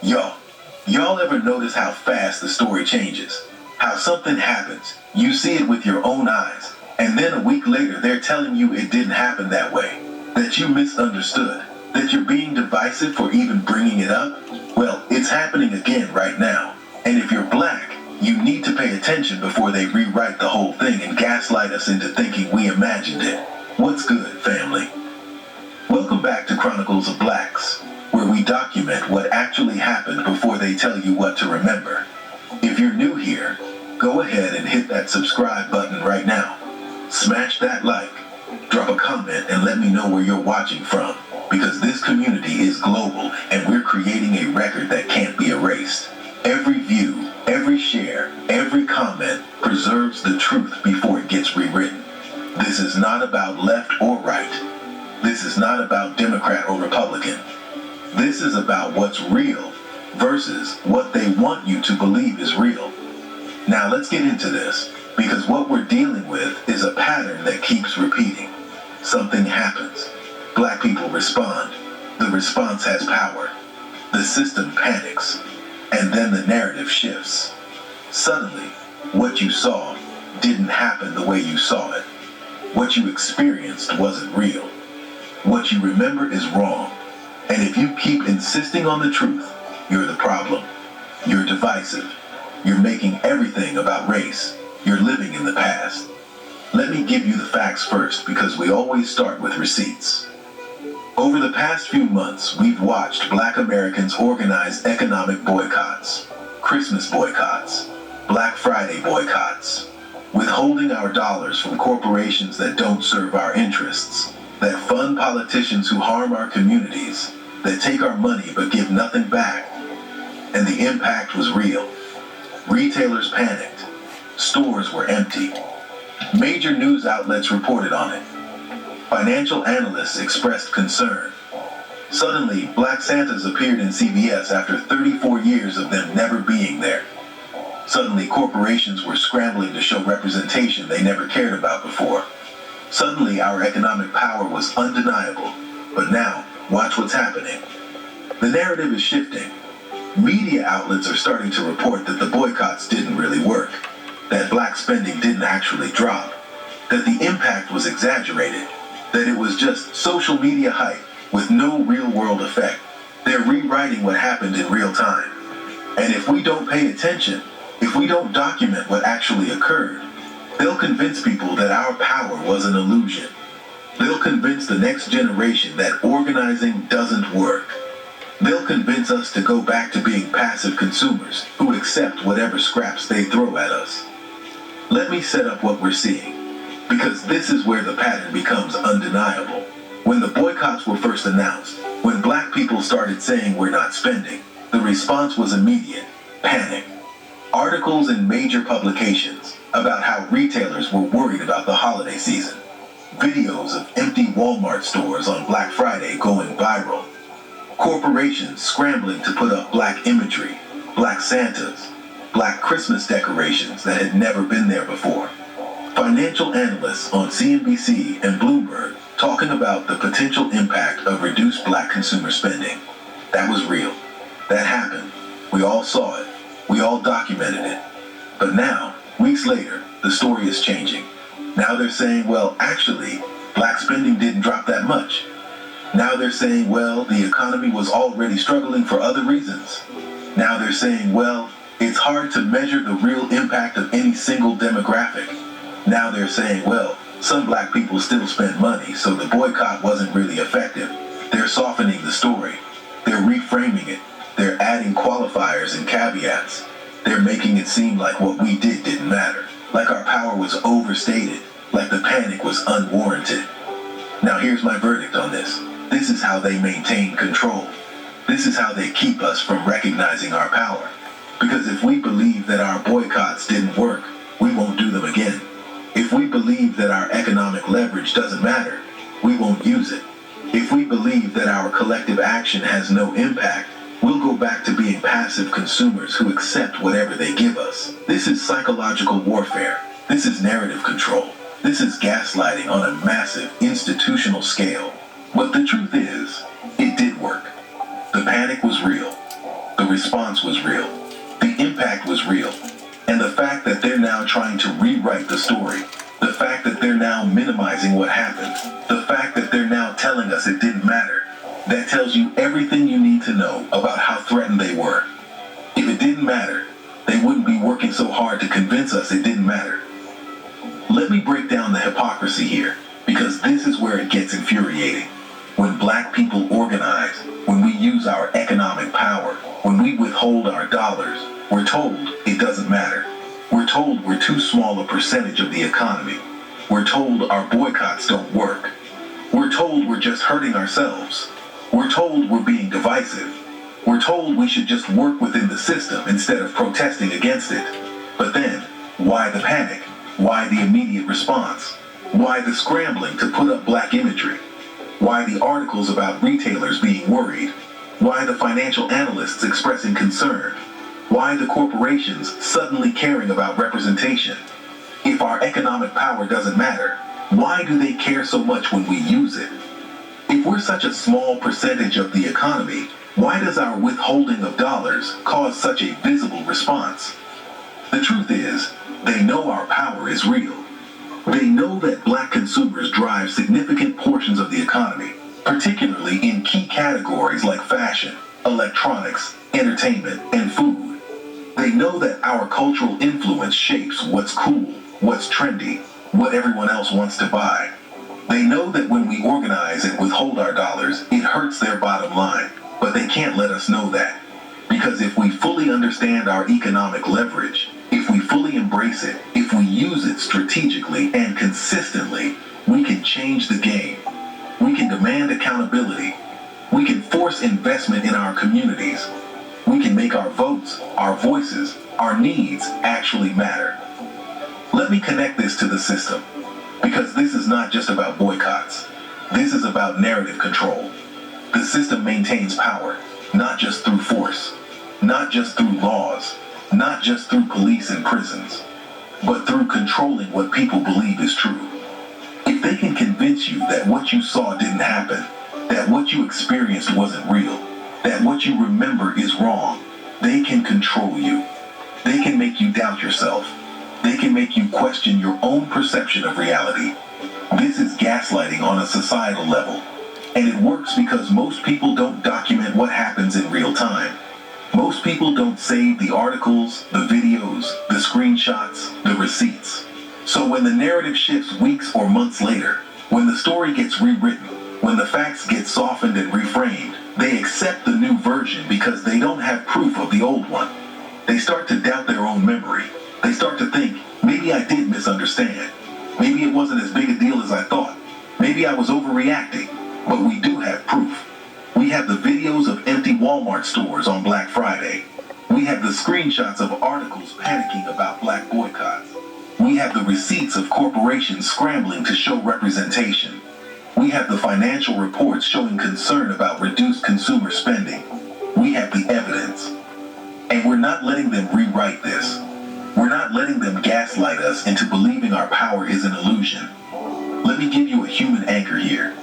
Yo, y'all ever notice how fast the story changes? How something happens, you see it with your own eyes, and then a week later they're telling you it didn't happen that way, that you misunderstood, that you're being divisive for even bringing it up? Well, it's happening again right now. And if you're black, you need to pay attention before they rewrite the whole thing and gaslight us into thinking we imagined it. What's good, family? Welcome back to Chronicles of Blacks, where we document what actually happened before they tell you what to remember. If you're new here, go ahead and hit that subscribe button right now. Smash that like, drop a comment, and let me know where you're watching from, because this community is global and we're creating a record that can't be erased. Every view, every share, every comment preserves the truth before it gets rewritten. This is not about left or right. This is not about Democrat or Republican. This is about what's real versus what they want you to believe is real. Now let's get into this, because what we're dealing with is a pattern that keeps repeating. Something happens. Black people respond. The response has power. The system panics. And then the narrative shifts. Suddenly, what you saw didn't happen the way you saw it. What you experienced wasn't real. What you remember is wrong. And if you keep insisting on the truth, you're the problem. You're divisive. You're making everything about race. You're living in the past. Let me give you the facts first, because we always start with receipts. Over the past few months, we've watched Black Americans organize economic boycotts, Christmas boycotts, Black Friday boycotts, withholding our dollars from corporations that don't serve our interests, that fund politicians who harm our communities, that take our money but give nothing back. And the impact was real. Retailers panicked. Stores were empty. Major news outlets reported on it. Financial analysts expressed concern. Suddenly, Black Santas appeared in CVS after 34 years of them never being there. Suddenly, corporations were scrambling to show representation they never cared about before. Suddenly, our economic power was undeniable. But now, watch what's happening. The narrative is shifting. Media outlets are starting to report that the boycotts didn't really work, that black spending didn't actually drop, that the impact was exaggerated, that it was just social media hype with no real-world effect. They're rewriting what happened in real time. And if we don't pay attention, if we don't document what actually occurred, they'll convince people that our power was an illusion. They'll convince the next generation that organizing doesn't work. They'll convince us to go back to being passive consumers who accept whatever scraps they throw at us. Let me set up what we're seeing, because this is where the pattern becomes undeniable. When the boycotts were first announced, when black people started saying we're not spending, the response was immediate: panic. Articles in major publications about how retailers were worried about the holiday season. Videos of empty Walmart stores on Black Friday going viral. Corporations scrambling to put up black imagery, black Santas, black Christmas decorations that had never been there before. Financial analysts on CNBC and Bloomberg talking about the potential impact of reduced black consumer spending. That was real. That happened. We all saw it. We all documented it. But now, weeks later, the story is changing. Now they're saying, well, actually, black spending didn't drop that much. Now they're saying, well, the economy was already struggling for other reasons. Now they're saying, well, it's hard to measure the real impact of any single demographic. Now they're saying, well, some black people still spend money, so the boycott wasn't really effective. They're softening the story. They're reframing it. They're adding qualifiers and caveats. They're making it seem like what we did didn't matter, like our power was overstated, like the panic was unwarranted. Now here's my verdict on this. This is how they maintain control. This is how they keep us from recognizing our power. Because if we believe that our boycotts didn't work, we won't do them again. If we believe that our economic leverage doesn't matter, we won't use it. If we believe that our collective action has no impact, we'll go back to being passive consumers who accept whatever they give us. This is psychological warfare. This is narrative control. This is gaslighting on a massive institutional scale. But the truth is, it did work. The panic was real. The response was real. The impact was real. And the fact that they're now trying to rewrite the story, the fact that they're now minimizing what happened, the fact that they're now telling us it didn't matter, that tells you everything you need to know about how threatened they were. If it didn't matter, they wouldn't be working so hard to convince us it didn't matter. Let me break down the hypocrisy here, because this is where it gets infuriating. When black people organize, when we use our economic power, when we withhold our dollars, we're told it doesn't matter. We're told we're too small a percentage of the economy. We're told our boycotts don't work. We're told we're just hurting ourselves. We're told we're being divisive. We're told we should just work within the system instead of protesting against it. But then, why the panic? Why the immediate response? Why the scrambling to put up black imagery? Why the articles about retailers being worried? Why the financial analysts expressing concern? Why the corporations suddenly caring about representation? If our economic power doesn't matter, why do they care so much when we use it? If we're such a small percentage of the economy, why does our withholding of dollars cause such a visible response? The truth is, they know our power is real. They know that black consumers drive significant portions of the economy, particularly in key categories like fashion, electronics, entertainment, and food. They know that our cultural influence shapes what's cool, what's trendy, what everyone else wants to buy. They know that when we organize and withhold our dollars, it hurts their bottom line, but they can't let us know that. Because if we fully understand our economic leverage, if we fully embrace it, if we use it strategically and consistently, we can change the game. We can demand accountability. We can force investment in our communities. We can make our votes, our voices, our needs actually matter. Let me connect this to the system, because this is not just about boycotts. This is about narrative control. The system maintains power, not just through force, not just through laws, not just through police and prisons, but through controlling what people believe is true. If they can convince you that what you saw didn't happen, that what you experienced wasn't real, that what you remember is wrong, they can control you. They can make you doubt yourself. They can make you question your own perception of reality. This is gaslighting on a societal level, and it works because most people don't document what happens in real time. Most people don't save the articles, the videos, the screenshots, the receipts. So when the narrative shifts weeks or months later, when the story gets rewritten, when the facts get softened and reframed, they accept the new version because they don't have proof of the old one. They start to doubt their own memory. They start to think, maybe I did misunderstand. Maybe it wasn't as big a deal as I thought. Maybe I was overreacting. But we do have proof. We have the videos of empty Walmart stores on Black Friday. We have the screenshots of articles panicking about black boycotts. We have the receipts of corporations scrambling to show representation. We have the financial reports showing concern about reduced consumer spending. We have the evidence. And we're not letting them rewrite this. We're not letting them gaslight us into believing our power is an illusion. Let me give you a human anchor here.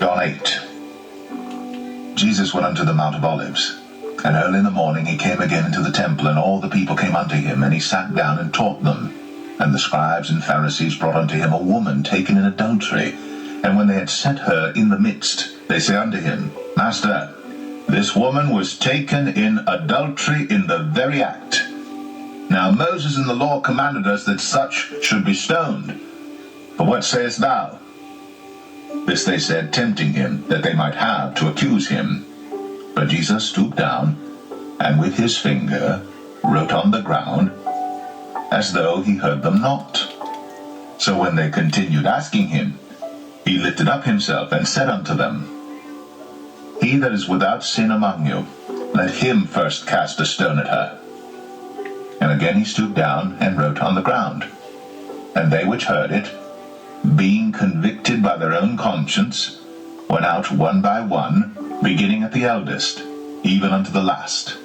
John 8. Jesus went unto the Mount of Olives, and early in the morning he came again into the temple, and all the people came unto him, and he sat down and taught them. And the scribes and Pharisees brought unto him a woman taken in adultery. And when they had set her in the midst, they say unto him, Master, this woman was taken in adultery in the very act. Now Moses in the law commanded us that such should be stoned. But what sayest thou? This they said, tempting him, that they might have to accuse him. But Jesus stooped down, and with his finger wrote on the ground, as though he heard them not. So when they continued asking him, he lifted up himself and said unto them, He that is without sin among you, let him first cast a stone at her. And again he stooped down and wrote on the ground. And they which heard it, being convicted by their own conscience, went out one by one, beginning at the eldest, even unto the last.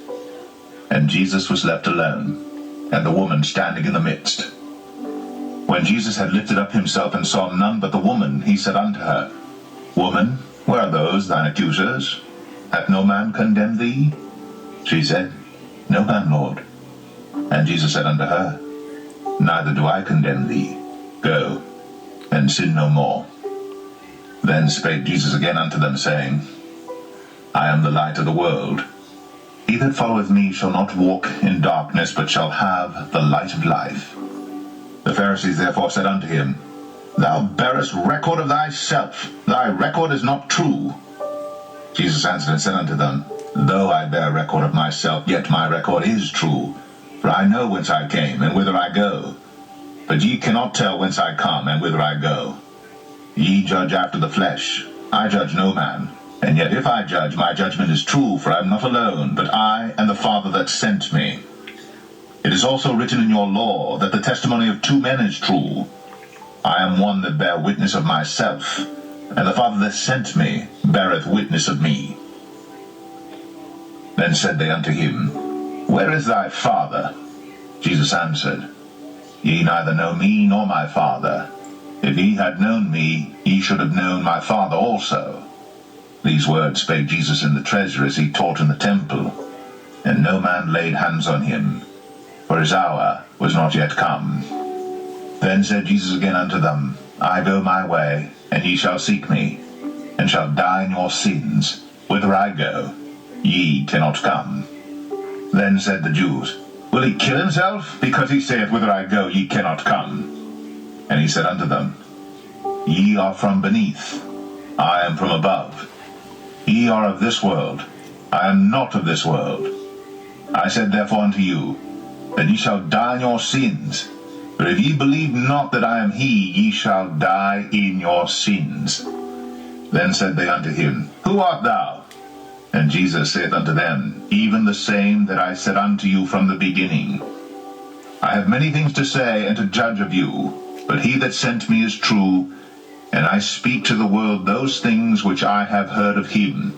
And Jesus was left alone, and the woman standing in the midst. When Jesus had lifted up himself and saw none but the woman, he said unto her, Woman, where are those thine accusers? Hath no man condemned thee? She said, No man, Lord. And Jesus said unto her, Neither do I condemn thee. Go, and sin no more. Then spake Jesus again unto them, saying, I am the light of the world. He that followeth me shall not walk in darkness, but shall have the light of life. The Pharisees therefore said unto him, Thou bearest record of thyself. Thy record is not true. Jesus answered and said unto them, Though I bear record of myself, yet my record is true. For I know whence I came, and whither I go. But ye cannot tell whence I come, and whither I go. Ye judge after the flesh. I judge no man. And yet if I judge, my judgment is true, for I am not alone, but I and the Father that sent me. It is also written in your law, that the testimony of two men is true. I am one that bear witness of myself, and the Father that sent me beareth witness of me. Then said they unto him, Where is thy Father? Jesus answered, Ye neither know me nor my Father. If ye had known me, ye should have known my Father also. These words spake Jesus in the treasury as he taught in the temple, and no man laid hands on him, for his hour was not yet come. Then said Jesus again unto them, I go my way, and ye shall seek me, and shall die in your sins. Whither I go, ye cannot come. Then said the Jews, Will he kill himself, because he saith, Whither I go, ye cannot come? And he said unto them, Ye are from beneath, I am from above. Ye are of this world, I am not of this world. I said therefore unto you, that ye shall die in your sins. But if ye believe not that I am he, ye shall die in your sins. Then said they unto him, Who art thou? And Jesus saith unto them, Even the same that I said unto you from the beginning. I have many things to say and to judge of you, but he that sent me is true, and I speak to the world those things which I have heard of him.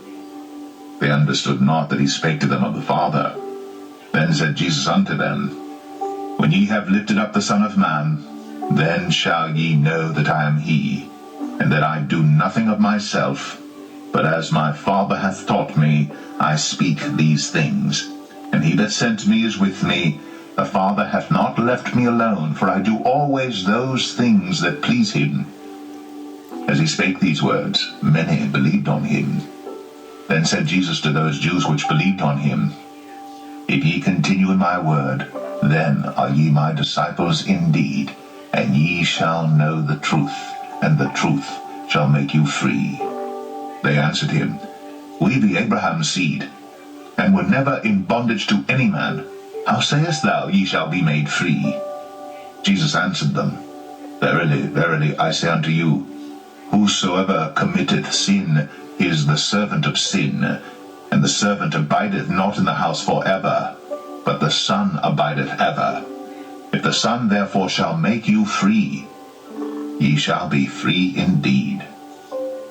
They understood not that he spake to them of the Father. Then said Jesus unto them, When ye have lifted up the Son of Man, then shall ye know that I am he, and that I do nothing of myself, but as my Father hath taught me, I speak these things. And he that sent me is with me. The Father hath not left me alone, for I do always those things that please him. As he spake these words, many believed on him. Then said Jesus to those Jews which believed on him, If ye continue in my word, then are ye my disciples indeed, and ye shall know the truth, and the truth shall make you free. They answered him, We be Abraham's seed, and were never in bondage to any man. How sayest thou, Ye shall be made free? Jesus answered them, Verily, verily, I say unto you, Whosoever committeth sin is the servant of sin, and the servant abideth not in the house for ever, but the Son abideth ever. If the Son therefore shall make you free, ye shall be free indeed.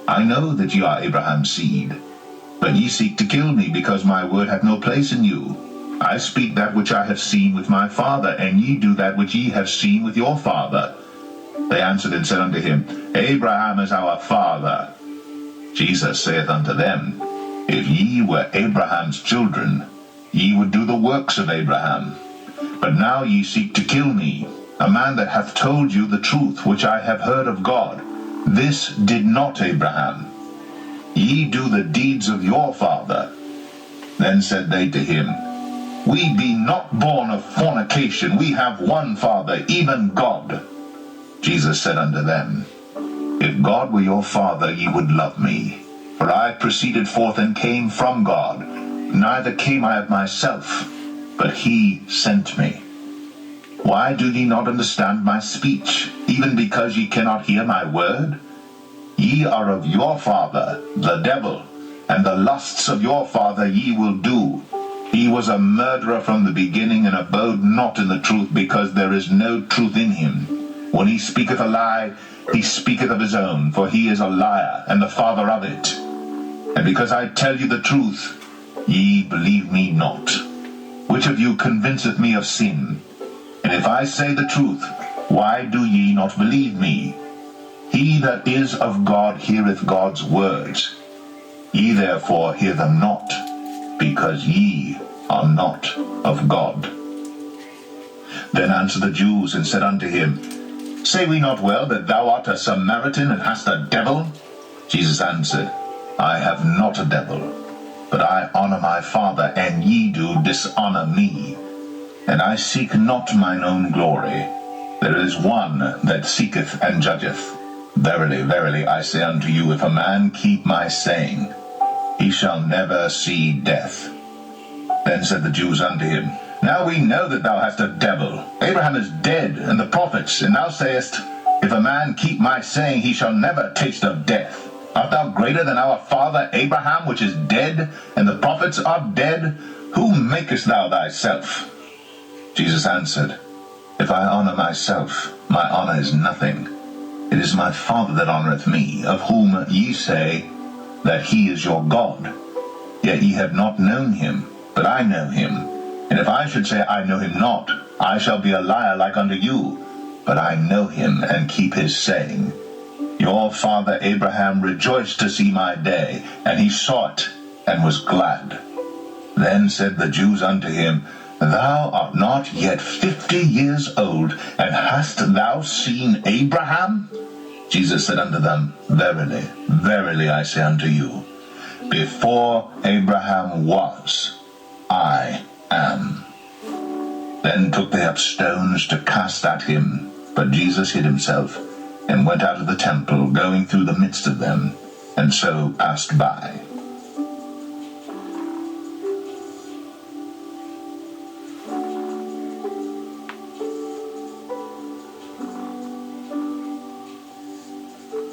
I know that ye are Abraham's seed, but ye seek to kill me, because my word hath no place in you. I speak that which I have seen with my Father, and ye do that which ye have seen with your father. They answered and said unto him, Abraham is our father. Jesus saith unto them, If ye were Abraham's children, ye would do the works of Abraham. But now ye seek to kill me, a man that hath told you the truth which I have heard of God. This did not Abraham. Ye do the deeds of your father. Then said they to him, We be not born of fornication, we have one Father, even God. Jesus said unto them, If God were your Father, ye would love me. For I proceeded forth and came from God. Neither came I of myself, but he sent me. Why do ye not understand my speech, even because ye cannot hear my word? Ye are of your father, the devil, and the lusts of your father ye will do. He was a murderer from the beginning, and abode not in the truth, because there is no truth in him. When he speaketh a lie, he speaketh of his own, for he is a liar, and the father of it. And because I tell you the truth, ye believe me not. which of you convinceth me of sin? And if I say the truth, why do ye not believe me? He that is of God heareth God's words. Ye therefore hear them not, because ye are not of God. Then answered the Jews, and said unto him, Say we not well that thou art a Samaritan, and hast a devil? Jesus answered, I have not a devil, but I honor my Father, and ye do dishonor me. And I seek not mine own glory. There is one that seeketh and judgeth. Verily, verily, I say unto you, if a man keep my saying, he shall never see death. Then said the Jews unto him, Now we know that thou hast a devil. Abraham is dead, and the prophets, and thou sayest, If a man keep my saying, he shall never taste of death. Art thou greater than our father Abraham, which is dead, and the prophets are dead? Who makest thou thyself? Jesus answered, If I honor myself, my honor is nothing. It is my Father that honoreth me, of whom ye say that he is your God. Yet ye have not known him, but I know him. And if I should say I know him not, I shall be a liar like unto you. But I know him, and keep his saying. Your father Abraham rejoiced to see my day, and he saw it, and was glad. Then said the Jews unto him, Thou art not yet 50 years old, and hast thou seen Abraham? Jesus said unto them, Verily, verily, I say unto you, before Abraham was, I am. Then took they up stones to cast at him, but Jesus hid himself, and went out of the temple, going through the midst of them, and so passed by.